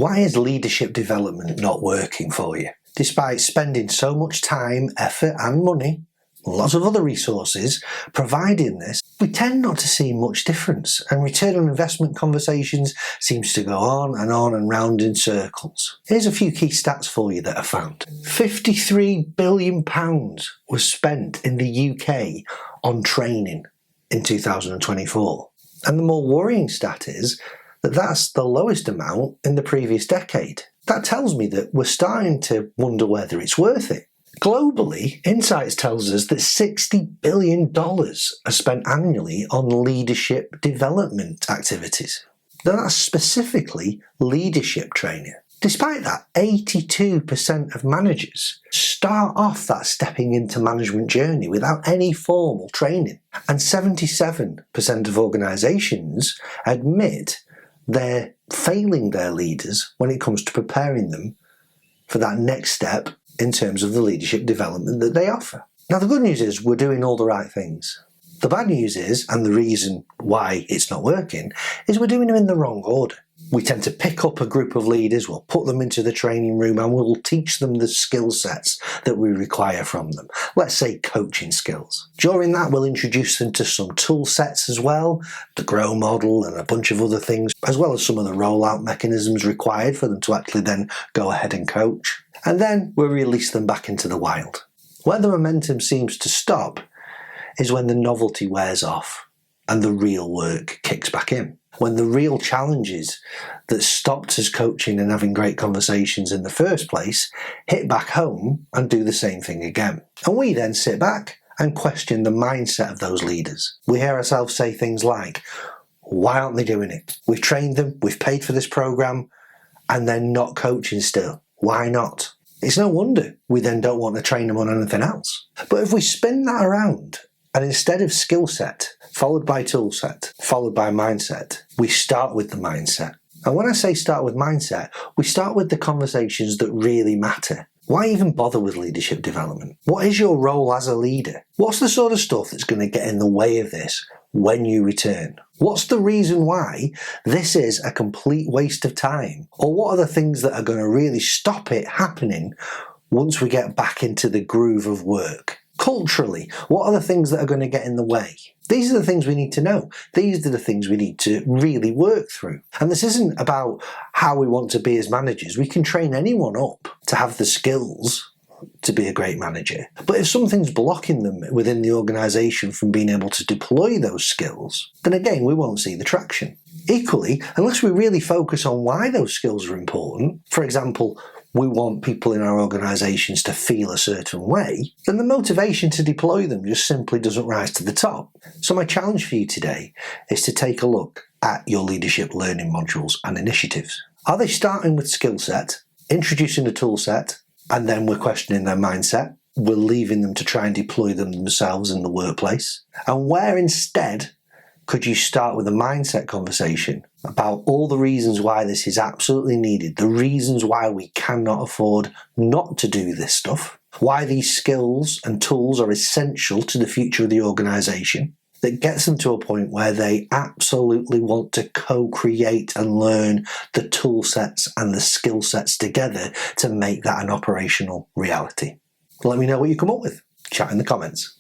Why is leadership development not working for you? Despite spending so much time, effort and money, lots of other resources providing this, we tend not to see much difference, and return on investment conversations seems to go on and round in circles. Here's a few key stats for you that I found. £53 billion was spent in the UK on training in 2024. And the more worrying stat is that that's the lowest amount in the previous decade. That tells me that we're starting to wonder whether it's worth it. Globally, Insights tells us that $60 billion are spent annually on leadership development activities. Now that's specifically leadership training. Despite that, 82% of managers start off that stepping into management journey without any formal training. And 77% of organisations admit they're failing their leaders when it comes to preparing them for that next step in terms of the leadership development that they offer. Now the good news is we're doing all the right things. The bad news is, and the reason why it's not working, is we're doing them in the wrong order. We tend to pick up a group of leaders, we'll put them into the training room and we'll teach them the skill sets that we require from them. Let's say coaching skills. During that we'll introduce them to some tool sets as well, the GROW model and a bunch of other things, as well as some of the rollout mechanisms required for them to actually then go ahead and coach. And then we'll release them back into the wild. Where the momentum seems to stop is when the novelty wears off and the real work kicks back in. When the real challenges that stopped us coaching and having great conversations in the first place hit back home and do the same thing again. And we then sit back and question the mindset of those leaders. We hear ourselves say things like, why aren't they doing it? We've trained them, we've paid for this program, and they're not coaching still. Why not? It's no wonder we then don't want to train them on anything else. But if we spin that around, and instead of skill set, followed by tool set, followed by mindset, we start with the mindset. And when I say start with mindset, we start with the conversations that really matter. Why even bother with leadership development? What is your role as a leader? What's the sort of stuff that's going to get in the way of this when you return? What's the reason why this is a complete waste of time? Or what are the things that are going to really stop it happening once we get back into the groove of work? Culturally, what are the things that are going to get in the way? These are the things we need to know. These are the things we need to really work through. And this isn't about how we want to be as managers. We can train anyone up to have the skills to be a great manager. But if something's blocking them within the organisation from being able to deploy those skills, then again, we won't see the traction. Equally, unless we really focus on why those skills are important, for example, we want people in our organisations to feel a certain way, then the motivation to deploy them just simply doesn't rise to the top. So my challenge for you today is to take a look at your leadership learning modules and initiatives. Are they starting with skill set, introducing a tool set, and then we're questioning their mindset? We're leaving them to try and deploy them themselves in the workplace? And where instead could you start with a mindset conversation about all the reasons why this is absolutely needed, the reasons why we cannot afford not to do this stuff, why these skills and tools are essential to the future of the organisation, that gets them to a point where they absolutely want to co-create and learn the tool sets and the skill sets together to make that an operational reality. Let me know what you come up with. Chat in the comments.